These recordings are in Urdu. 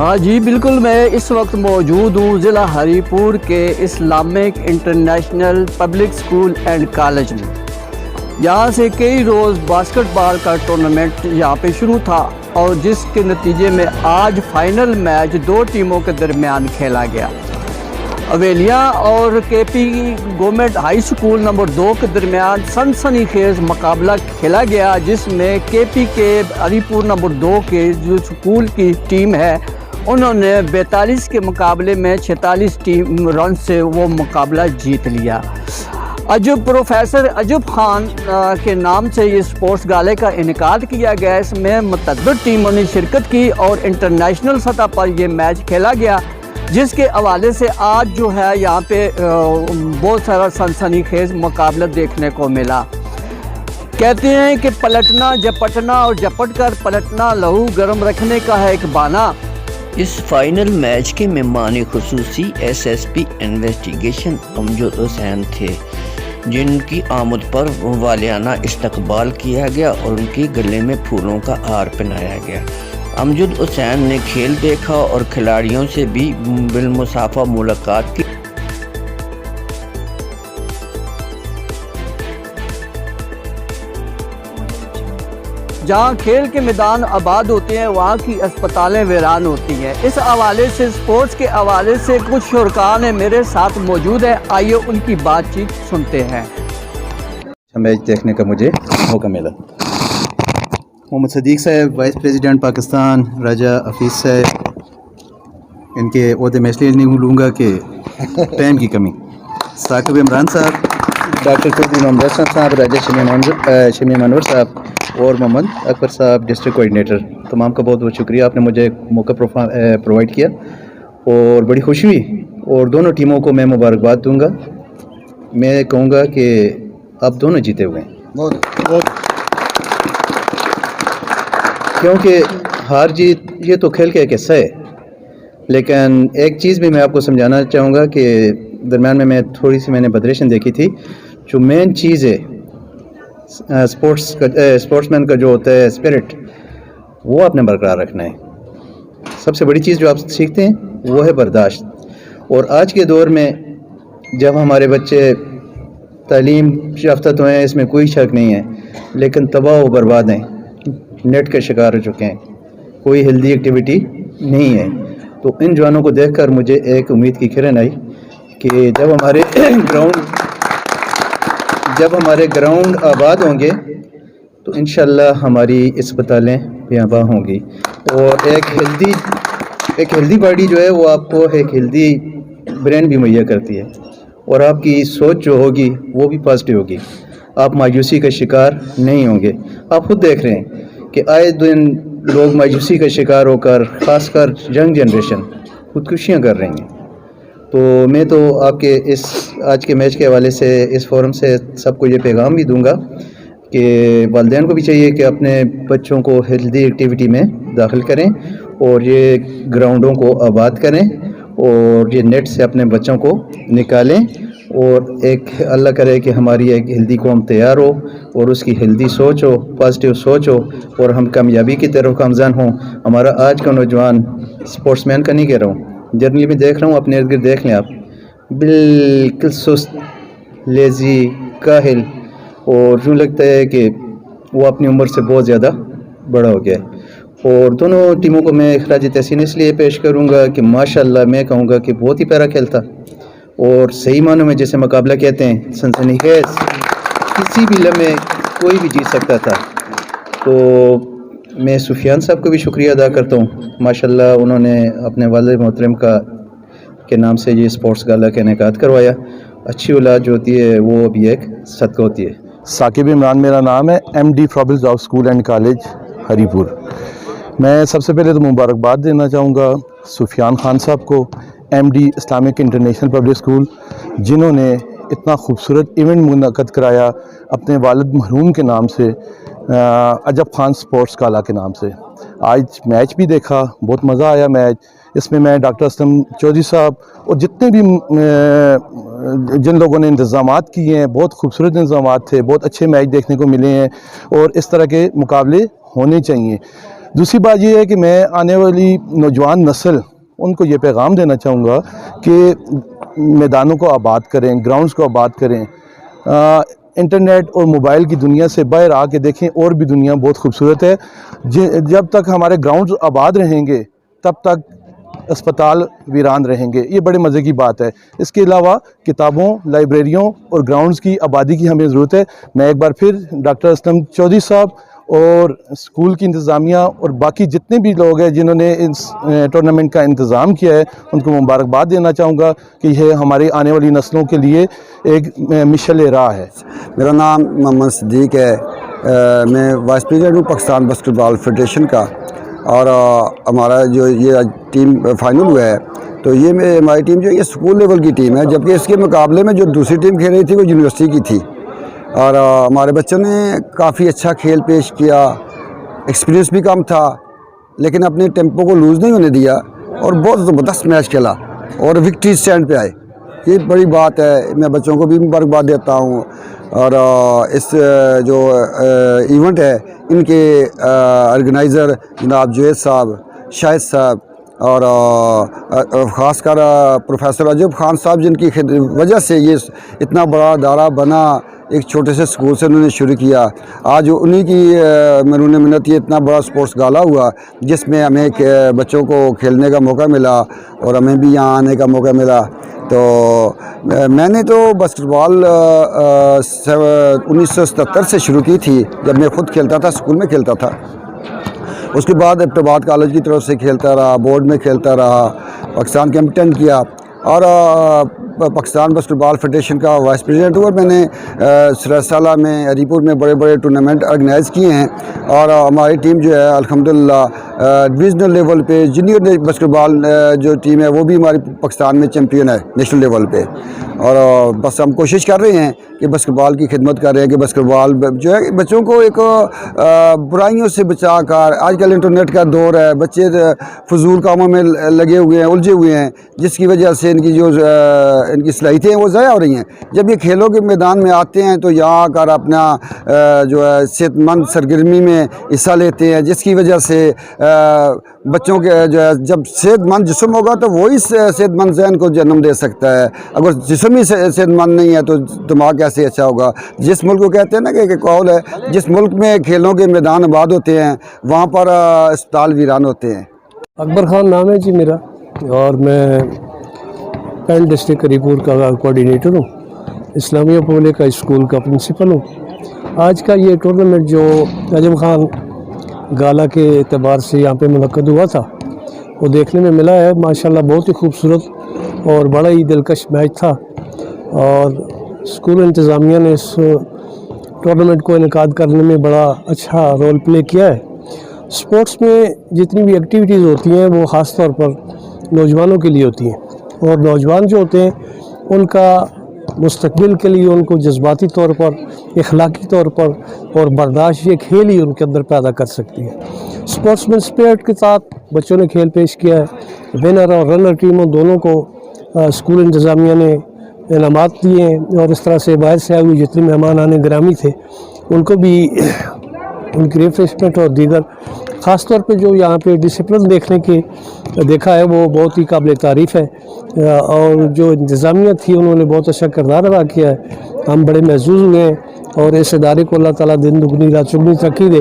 ہاں جی بالکل، میں اس وقت موجود ہوں ضلع ہری پور کے Islamic International Public school and college میں۔ یہاں سے کئی روز باسکٹ بال کا ٹورنامنٹ یہاں پہ شروع تھا اور جس کے نتیجے میں آج فائنل میچ دو ٹیموں کے درمیان کھیلا گیا۔ اویلیہ اور کے P government high school number 2 کے درمیان سنسنی خیز مقابلہ کھیلا گیا، جس میں کے پی کے ہری پور نمبر 2 کے جو اسکول کی ٹیم ہے انہوں نے 42 کے مقابلے میں 46 رن سے وہ مقابلہ جیت لیا۔ پروفیسر عجب خان کے نام سے یہ سپورٹس گالے کا انعقاد کیا گیا۔ اس میں متعدد ٹیموں نے شرکت کی اور انٹرنیشنل سطح پر یہ میچ کھیلا گیا، جس کے حوالے سے آج جو ہے یہاں پہ بہت سارا سنسنی خیز مقابلہ دیکھنے کو ملا۔ کہتے ہیں کہ پلٹنا جپٹنا اور جپٹ کر پلٹنا لہو گرم رکھنے کا ہے ایک بہانہ۔ اس فائنل میچ کے مہمان خصوصی ایس ایس پی انویسٹیگیشن امجد حسین تھے، جن کی آمد پر والیانہ استقبال کیا گیا اور ان کے گلے میں پھولوں کا ہار پہنایا گیا۔ امجد حسین نے کھیل دیکھا اور کھلاڑیوں سے بھی بالمصافحہ ملاقات کی۔ جہاں کھیل کے میدان آباد ہوتے ہیں وہاں کی اسپتالیں ویران ہوتی ہیں۔ اس حوالے سے سپورٹس کے حوالے سے کچھ شرکاء میرے ساتھ موجود ہیں، آئیے ان کی بات چیت سنتے ہیں۔ میچ دیکھنے کا مجھے موقع ملا۔ محمد صدیق صاحب وائس پریزیڈنٹ پاکستان، راجہ حفیظ صاحب، ان کے عہدے میں اس لیے نہیں لوں گا کہ ٹائم کی کمی، ثاقب عمران صاحب، ڈاکٹر قدری محمد حسن صاحب، راجہ شمی منور صاحب اور محمد اکبر صاحب ڈسٹرکٹ کوآرڈینیٹر، تمام کا بہت بہت شکریہ، آپ نے مجھے موقع پرووائڈ کیا اور بڑی خوشی ہوئی، اور دونوں ٹیموں کو میں مبارکباد دوں گا۔ میں کہوں گا کہ آپ دونوں جیتے ہوئے ہیں، کیونکہ ہار جیت یہ تو کھیل کا ایک حصہ ہے، لیکن ایک چیز بھی میں آپ کو سمجھانا چاہوں گا کہ درمیان میں تھوڑی سی میں نے بدریشن دیکھی تھی۔ جو مین چیز ہے اسپورٹس مین کا جو ہوتا ہے اسپرٹ، وہ آپ نے برقرار رکھنا ہے۔ سب سے بڑی چیز جو آپ سیکھتے ہیں وہ ہے برداشت، اور آج کے دور میں جب ہمارے بچے تعلیم یافتہ تو ہیں، اس میں کوئی شک نہیں ہے، لیکن تباہ و برباد ہیں، نیٹ کا شکار ہو چکے ہیں، کوئی ہیلدی ایکٹیویٹی نہیں ہے۔ تو ان جوانوں کو دیکھ کر مجھے ایک امید کی کرن آئی کہ جب ہمارے گراؤنڈ آباد ہوں گے تو انشاءاللہ ہماری اسپتالیں بیاباں ہوں گی، اور ایک ہیلدی باڈی جو ہے وہ آپ کو ایک ہیلدی برین بھی مہیا کرتی ہے، اور آپ کی سوچ جو ہوگی وہ بھی پازیٹیو ہوگی، آپ مایوسی کا شکار نہیں ہوں گے۔ آپ خود دیکھ رہے ہیں کہ آئے دن لوگ مایوسی کا شکار ہو کر، خاص کر ینگ جنریشن، خودکشیاں کر رہی ہیں۔ تو میں تو آپ کے اس آج کے میچ کے حوالے سے اس فورم سے سب کو یہ پیغام بھی دوں گا کہ والدین کو بھی چاہیے کہ اپنے بچوں کو ہیلدی ایکٹیویٹی میں داخل کریں، اور یہ گراؤنڈوں کو آباد کریں، اور یہ نیٹ سے اپنے بچوں کو نکالیں، اور ایک اللہ کرے کہ ہماری ایک ہیلدی قوم تیار ہو، اور اس کی ہیلدی سوچ ہو، پازیٹیو سوچ ہو، اور ہم کامیابی کی طرف گامزن ہوں۔ ہمارا آج کا نوجوان اسپورٹس مین کا نہیں کہہ رہا ہوں، جنرلی میں دیکھ رہا ہوں، اپنے ارد گرد دیکھ لیں آپ، بالکل سست، لیزی، کاہل، اور یوں لگتا ہے کہ وہ اپنی عمر سے بہت زیادہ بڑا ہو گیا ہے۔ اور دونوں ٹیموں کو میں خراج تحسین اس لیے پیش کروں گا کہ ماشاءاللہ میں کہوں گا کہ بہت ہی پیارا کھیل تھا، اور صحیح معنوں میں جیسے مقابلہ کہتے ہیں سنسنی خیز، کسی بھی لمحے کوئی بھی جیت سکتا تھا۔ تو میں سفیان صاحب کو بھی شکریہ ادا کرتا ہوں، ماشاءاللہ انہوں نے اپنے والد محترم کے نام سے یہ اسپورٹس گالا کا انعقاد کروایا۔ اچھی اولاد جو ہوتی ہے وہ بھی ایک صدقہ ہوتی ہے۔ ثاقب عمران میرا نام ہے، M D professor of school and college Haripur. میں سب سے پہلے تو مبارکباد دینا چاہوں گا سفیان خان صاحب کو، M D Islamic International Public School, جنہوں نے اتنا خوبصورت ایونٹ منعقد کرایا اپنے والد مرحوم کے نام سے، عجب خان سپورٹس گالا کے نام سے۔ آج میچ بھی دیکھا، بہت مزہ آیا میچ۔ اس میں ڈاکٹر اسلم چودھری صاحب اور جتنے بھی جن لوگوں نے انتظامات کیے ہیں، بہت خوبصورت انتظامات تھے، بہت اچھے میچ دیکھنے کو ملے ہیں، اور اس طرح کے مقابلے ہونے چاہیے۔ دوسری بات یہ ہے کہ میں آنے والی نوجوان نسل ان کو یہ پیغام دینا چاہوں گا کہ میدانوں کو آباد کریں، گراؤنڈز کو آباد کریں. انٹرنیٹ اور موبائل کی دنیا سے باہر آ کے دیکھیں، اور بھی دنیا بہت خوبصورت ہے. جب تک ہمارے گراؤنڈز آباد رہیں گے تب تک اسپتال ویران رہیں گے. یہ بڑے مزے کی بات ہے. اس کے علاوہ کتابوں، لائبریریوں اور گراؤنڈز کی آبادی کی ہمیں ضرورت ہے. میں ایک بار پھر ڈاکٹر اسلم چودھری صاحب اور اسکول کی انتظامیہ اور باقی جتنے بھی لوگ ہیں جنہوں نے اس ٹورنامنٹ کا انتظام کیا ہے ان کو مبارکباد دینا چاہوں گا کہ یہ ہماری آنے والی نسلوں کے لیے ایک مشعل راہ ہے. میرا نام محمد صدیق ہے. میں وائس پریزیڈنٹ ہوں پاکستان باسکٹ بال فیڈریشن کا. اور ہمارا جو یہ ٹیم فائنل ہوا ہے تو یہ ہماری ٹیم جو ہے یہ اسکول لیول کی ٹیم ہے، جبکہ اس کے مقابلے میں جو دوسری ٹیم کھیل رہی تھی وہ یونیورسٹی کی تھی. اور ہمارے بچوں نے کافی اچھا کھیل پیش کیا. ایکسپیرینس بھی کم تھا لیکن اپنے ٹیمپو کو لوز نہیں ہونے دیا اور بہت زبردست میچ کھیلا اور وکٹری اسٹینڈ پہ آئے. یہ بڑی بات ہے. میں بچوں کو بھی مبارکباد دیتا ہوں. اور اس جو ایونٹ ہے ان کے آرگنائزر جناب جوید صاحب، شاہد صاحب اور خاص کر پروفیسر عجب خان صاحب جن کی وجہ سے یہ اتنا بڑا ادارہ بنا. ایک چھوٹے سے اسکول سے انہوں نے شروع کیا. آج انہی کی مرہون منت یہ اتنا بڑا سپورٹس گالا ہوا جس میں ہمیں بچوں کو کھیلنے کا موقع ملا اور ہمیں بھی یہاں آنے کا موقع ملا. تو میں نے تو باسکٹ بال 1977 سے شروع کی تھی جب میں خود کھیلتا تھا، اسکول میں کھیلتا تھا. اس کے بعد ابتباد کالج کی طرف سے کھیلتا رہا، بورڈ میں کھیلتا رہا، پاکستان کیپٹن کیا اور پاکستان باسکٹ بال فیڈریشن کا وائس پریزیڈنٹ ہوا. میں نے سالہ میں ہری پور میں بڑے بڑے ٹورنامنٹ آرگنائز کیے ہیں اور ہماری ٹیم جو ہے الحمدللہ ڈویژنل لیول پہ جونیئر باسکٹ بال جو ٹیم ہے وہ بھی ہماری پاکستان میں چیمپئن ہے نیشنل لیول پہ. اور بس ہم کوشش کر رہے ہیں کہ باسکٹ بال کی خدمت کر رہے ہیں کہ باسکٹ بال جو ہے بچوں کو ایک برائیوں سے بچا کر، آج کل انٹرنیٹ کا دور ہے، بچے فضول کاموں میں لگے ہوئے ہیں، الجھے ہوئے ہیں، جس کی وجہ سے ان کی جو ان کی صلاحیتیں ہیں وہ ضائع ہو رہی ہیں. جب یہ کھیلوں کے میدان میں آتے ہیں تو یہاں آ کر اپنا جو ہے صحت مند سرگرمی میں حصہ لیتے ہیں، جس کی وجہ سے بچوں کے جو ہے جب صحت مند جسم ہوگا تو وہی صحت مند ذہن کو جنم دے سکتا ہے. اگر جسم ہی صحت مند نہیں ہے تو دماغ کیسے اچھا ہوگا. جس ملک کو کہتے ہیں نا کہ ایک قول ہے، جس ملک میں کھیلوں کے میدان آباد ہوتے ہیں وہاں پر اسپتال ویران ہوتے ہیں. اکبر خان نام ہے جی میرا، اور میں پینٹ ڈسٹرکٹ ہری پور کا کوآرڈینیٹر ہوں، اسلامیہ پبلک ہائی اسکول کا پرنسپل ہوں. آج کا یہ ٹورنامنٹ جو عجب خان گالا کے اعتبار سے یہاں پہ منعقد ہوا تھا وہ دیکھنے میں ملا ہے. ماشاءاللہ بہت ہی خوبصورت اور بڑا ہی دلکش میچ تھا اور اسکول انتظامیہ نے اس ٹورنامنٹ کو انعقاد کرنے میں بڑا اچھا رول پلے کیا ہے. سپورٹس میں جتنی بھی ایکٹیویٹیز ہوتی ہیں وہ خاص طور پر نوجوانوں کے لیے ہوتی ہیں اور نوجوان جو ہوتے ہیں ان کا مستقبل کے لیے ان کو جذباتی طور پر، اخلاقی طور پر اور برداشت یہ کھیل ہی ان کے اندر پیدا کر سکتی ہے. اسپورٹس مین اسپرٹ کے ساتھ بچوں نے کھیل پیش کیا ہے. ونر اور رنر ٹیموں دونوں کو اسکول انتظامیہ نے انعامات دیے ہیں اور اس طرح سے باہر سے آئے ہوئے جتنے مہمان آنے گرامی تھے ان کو بھی ان کی ریفریشمنٹ اور دیگر خاص طور پہ جو یہاں پہ ڈسپلن دیکھا ہے وہ بہت ہی قابل تعریف ہے. اور جو انتظامیہ تھی انہوں نے بہت اچھا کردار ادا کیا ہے. ہم بڑے محظوظ ہوئے ہیں اور اس ادارے کو اللہ تعالیٰ دن دگنی رات چگنی ترقی دے.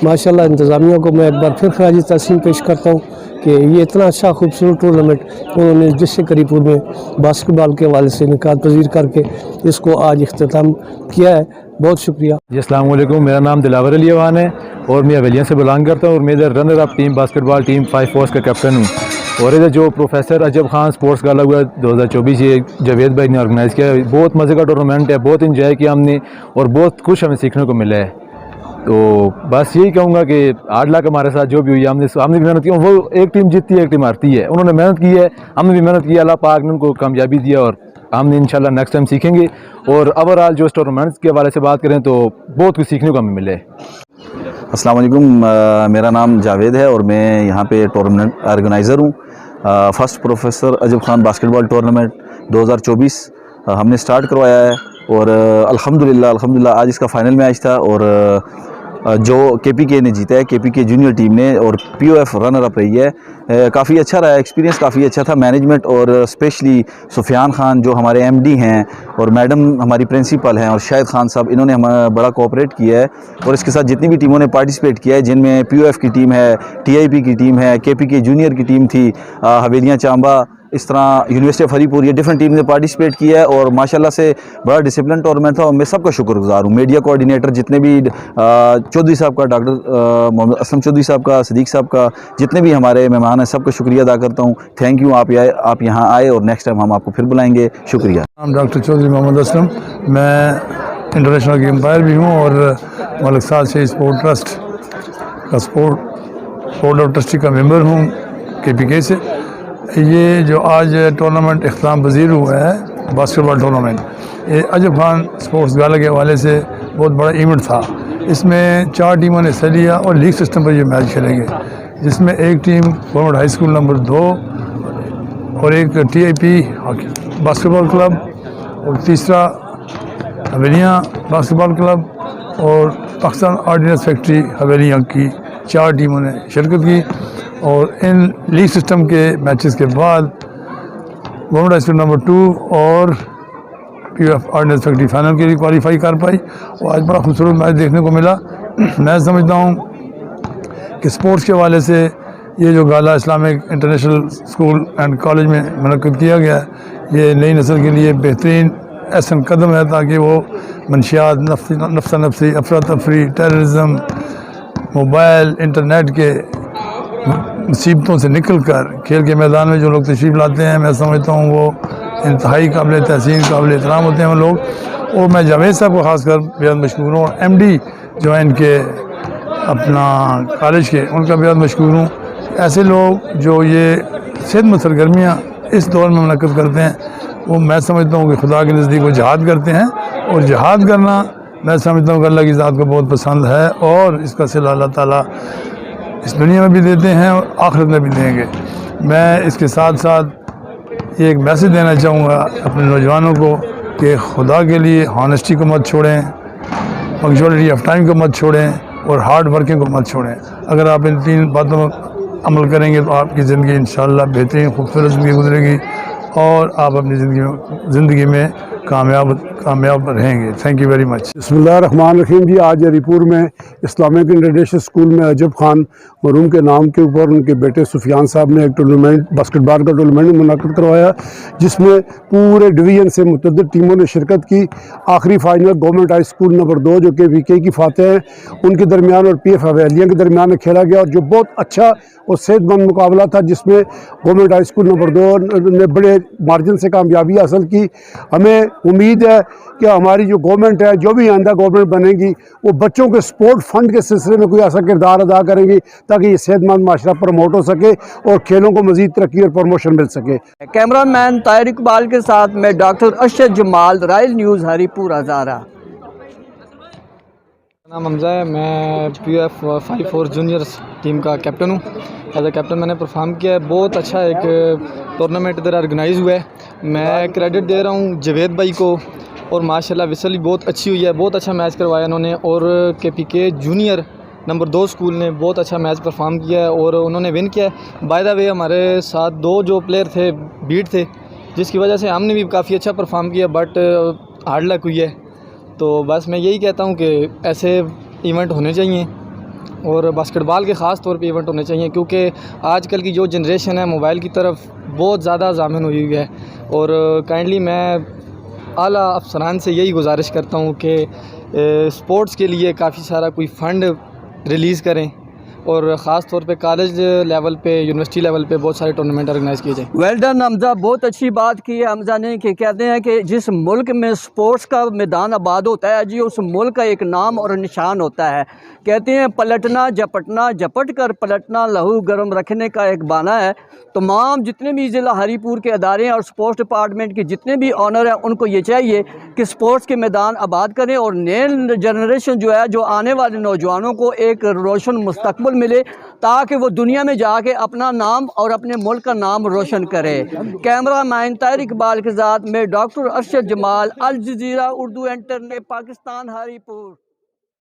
ماشاءاللہ انتظامیہ کو میں ایک بار پھر خراج تحسین پیش کرتا ہوں کہ یہ اتنا اچھا خوبصورت ٹورنامنٹ انہوں نے ڈسٹرکٹ ہری پور میں باسکٹ بال کے حوالے سے انعقاد پذیر کر کے اس کو آج اختتام کیا ہے. بہت شکریہ جی. السلام علیکم. میرا نام دلاور علی اوان ہے اور میں اویلیان سے بلانگ کرتا ہوں اور میں ادھر رنر اپ ٹیم باسکٹ بال ٹیم 5 فورس کا کیپٹن ہوں. اور ادھر جو پروفیسر عجب خان سپورٹس گالا ہوا 2024 یہ جاوید بھائی نے آرگنائز کیا ہے. بہت مزے کا ٹورنامنٹ ہے، بہت انجوائے کیا ہم نے اور بہت کچھ ہمیں سیکھنے کو ملا ہے. تو بس یہی کہوں گا کہ 8 لاکھ ہمارے ساتھ جو بھی ہوئی ہم نے بھی محنت کی. وہ ایک ٹیم جیتتی ہے ایک ٹیم ہارتی ہے. انہوں نے محنت کی ہے، ہم نے بھی محنت کی. اللہ پاک نے ان کو کامیابی دیا اور ہم نے انشاءاللہ نیکسٹ ٹائم سیکھیں گے. اور اوورآل جو اس ٹورنامنٹس کے حوالے سے بات کریں تو بہت کچھ سیکھنے کو ہمیں ملے. السلام علیکم. میرا نام جاوید ہے اور میں یہاں پہ ٹورنامنٹ آرگنائزر ہوں. فرسٹ پروفیسر عجب خان باسکٹ بال ٹورنامنٹ 2024 ہم نے سٹارٹ کروایا ہے اور الحمدللہ آج اس کا فائنل میچ تھا اور جو KPK نے جیتا ہے, KPK جونیئر ٹیم نے, اور POF رنر اپ رہی ہے. کافی اچھا رہا, ایکسپیرینس کافی اچھا تھا. مینجمنٹ اور اسپیشلی سفیان خان جو ہمارے MD ہیں, اور میڈم ہماری پرنسپل ہیں, اور شاہد خان صاحب, انہوں نے ہمارا بڑا کوآپریٹ کیا ہے. اور اس کے ساتھ جتنی بھی ٹیموں نے پارٹیسپیٹ کیا ہے, جن میں POF کی ٹیم ہے, TIP کی ٹیم ہے, KPK جونیئر کی ٹیم تھی, حویلیاں چانبا, اس طرح یونیورسٹی آف ہری پور, یہ ڈفرینٹ ٹیم نے پارٹیسپیٹ کیا ہے. اور ماشاءاللہ سے بڑا ڈسپلن ٹورنامنٹ تھا, اور میں سب کا شکر گزار ہوں. میڈیا کوآرڈینیٹر جتنے بھی, چودھری صاحب کا, ڈاکٹر محمد اسلم چودھری صاحب کا, صدیق صاحب کا, جتنے بھی ہمارے مہمان ہیں, سب کا شکریہ ادا کرتا ہوں. تھینک یو, آپ یہاں آئے, اور نیکسٹ ٹائم ہم آپ کو پھر بلائیں گے. شکریہ. ڈاکٹر چودھری محمد اسلم, میں انٹرنیشنل گیم امپائر بھی ہوں, اور ملک سعد شہید اسپورٹ ٹرسٹ کا بورڈ آف ٹرسٹی کا ممبر ہوں KPK سے. یہ جو آج ٹورنامنٹ اختتام پذیر ہوا ہے, باسکٹ بال ٹورنامنٹ, یہ عجب خان اسپورٹس گالا کے حوالے سے بہت بڑا ایونٹ تھا. اس میں 4 ٹیموں نے حصہ لیا, اور لیگ سسٹم پر یہ میچ کھیلے گئے, جس میں ایک team government high school number 2, اور ایک TIP باسکٹ بال کلب, اور تیسرا حویلیاں باسکٹ بال کلب, اور پاکستان آرڈیننس فیکٹری حویلیاں کی 4 ٹیموں نے شرکت کی. اور ان لیگ سسٹم کے میچز کے بعد گورنمنٹ ہائی اسکول نمبر 2 اور POF آرڈیننس فیکٹری فائنل کے لیے کوالیفائی کر پائی, اور آج بڑا خوبصورت میچ دیکھنے کو ملا. میں سمجھتا ہوں کہ اسپورٹس کے حوالے سے یہ جو گالا Islamic international school and college میں منعقد کیا گیا ہے, یہ نئی نسل کے لیے بہترین احسن قدم ہے, تاکہ وہ منشیات, نفسا نفسی, افراتفری, ٹیررزم, موبائل, انٹرنیٹ کے مصیبتوں سے نکل کر کھیل کے میدان میں جو لوگ تشریف لاتے ہیں, میں سمجھتا ہوں وہ انتہائی قابل تحسین, قابل احترام ہوتے ہیں وہ لوگ. اور میں جاوید صاحب کو خاص کر بہت مشکور ہوں, اور MD جو ہیں ان کے اپنا کالج کے, ان کا بہت مشکور ہوں. ایسے لوگ جو یہ صحت مند سرگرمیاں اس دور میں منعقد کرتے ہیں, وہ میں سمجھتا ہوں کہ خدا کے نزدیک وہ جہاد کرتے ہیں, اور جہاد کرنا میں سمجھتا ہوں کہ اللہ کی ذات کو بہت پسند ہے, اور اس کا صلہ اللہ تعالیٰ اس دنیا میں بھی دیتے ہیں اور آخرت میں بھی دیں گے. میں اس کے ساتھ ساتھ یہ ایک میسیج دینا چاہوں گا اپنے نوجوانوں کو کہ خدا کے لیے ہانیسٹی کو مت چھوڑیں, پنکچولیٹی آف ٹائم کو مت چھوڑیں, اور ہارڈ ورکنگ کو مت چھوڑیں. اگر آپ ان 3 باتوں پر عمل کریں گے تو آپ کی زندگی انشاءاللہ بہترین خوبصورت زندگی گزرے گی, اور آپ اپنی زندگی میں کامیاب رہیں گے. Thank you very much. بسم اللہ الرحمن الرحیم. جی آج ہری پور میں اسلامک انٹرنیشنل اسکول میں عجب خان مرحوم کے نام کے اوپر ان کے بیٹے سفیان صاحب نے ایک ٹورنامنٹ, باسکٹ بال کا ٹورنامنٹ منعقد کروایا, جس میں پورے ڈویژن سے متعدد ٹیموں نے شرکت کی. آخری final government high school number 2 جو KPK کی فاتح ہیں ان کے درمیان اور PF حویلیاں کے درمیان میں کھیلا گیا, اور جو بہت اچھا اور صحت مند مقابلہ تھا, جس میں گورنمنٹ ہائی اسکول نمبر 2 نے بڑے مارجن سے کامیابی حاصل کی. ہمیں امید ہے کہ ہماری جو گورنمنٹ ہے, جو بھی آئندہ گورنمنٹ بنے گی, وہ بچوں کے سپورٹ فنڈ کے سلسلے میں کوئی ایسا کردار ادا کریں گی تاکہ یہ صحت مند معاشرہ پروموٹ ہو سکے اور کھیلوں کو مزید ترقی اور پروموشن مل سکے. کیمرہ مین طاہر اقبال کے ساتھ میں ڈاکٹر ارشد جمال, رائل نیوز ہری پور ہزارہ. میرا نام حمزہ ہے, میں POF 54 جونیئرس ٹیم کا کیپٹن ہوں. ایز اے کیپٹن میں نے پرفارم کیا ہے. بہت اچھا ایک ٹورنامنٹ ادھر آرگنائز ہوا ہے. میں کریڈٹ دے رہا ہوں جاوید بھائی کو, اور ماشاءاللہ وصل بھی بہت اچھی ہوئی ہے. بہت اچھا میچ کروایا انہوں نے, اور KPK جونیئر نمبر 2 اسکول نے بہت اچھا میچ پرفارم کیا ہے, اور انہوں نے ون کیا ہے. بائی دا وے ہمارے ساتھ 2 جو پلیئر تھے بیٹ تھے, جس کی وجہ سے ہم نے بھی کافی اچھا پرفارم کیا, بٹ ہارڈ لک ہوئی ہے. تو بس میں یہی کہتا ہوں کہ ایسے ایونٹ ہونے چاہیے, اور باسکٹ بال کے خاص طور پہ ایونٹ ہونے چاہیے, کیونکہ آج کل کی جو جنریشن ہے موبائل کی طرف بہت زیادہ ضامن ہوئی ہوئی ہے. اور کائنڈلی میں اعلیٰ افسران سے یہی گزارش کرتا ہوں کہ اسپورٹس کے لیے کافی سارا کوئی فنڈ ریلیز کریں, اور خاص طور پہ کالج لیول پہ, یونیورسٹی لیول پہ بہت سارے ٹورنامنٹ آرگنائز کیے جائیں. ویل ڈن حمزہ, بہت اچھی بات کی ہے حمزہ نے, کہ کہتے ہیں کہ جس ملک میں سپورٹس کا میدان آباد ہوتا ہے جی, اس ملک کا ایک نام اور نشان ہوتا ہے. کہتے ہیں پلٹنا جھپٹنا, جھپٹ کر پلٹنا لہو گرم رکھنے کا ایک بہانہ ہے. تمام جتنے بھی ضلع ہری پور کے ادارے ہیں اور سپورٹس ڈپارٹمنٹ کے جتنے بھی آنر ہیں, ان کو یہ چاہیے کہ سپورٹس کے میدان آباد کریں, اور نئے جنریشن جو ہے, جو آنے والے نوجوانوں کو ایک روشن مستقبل ملے, تاکہ وہ دنیا میں جا کے اپنا نام اور اپنے ملک کا نام روشن کرے. کیمرہ مین طاہر اقبال کے ساتھ میں ڈاکٹر ارشد جمال, الجزیرہ اردو انٹرنیٹ, پاکستان, ہری پور.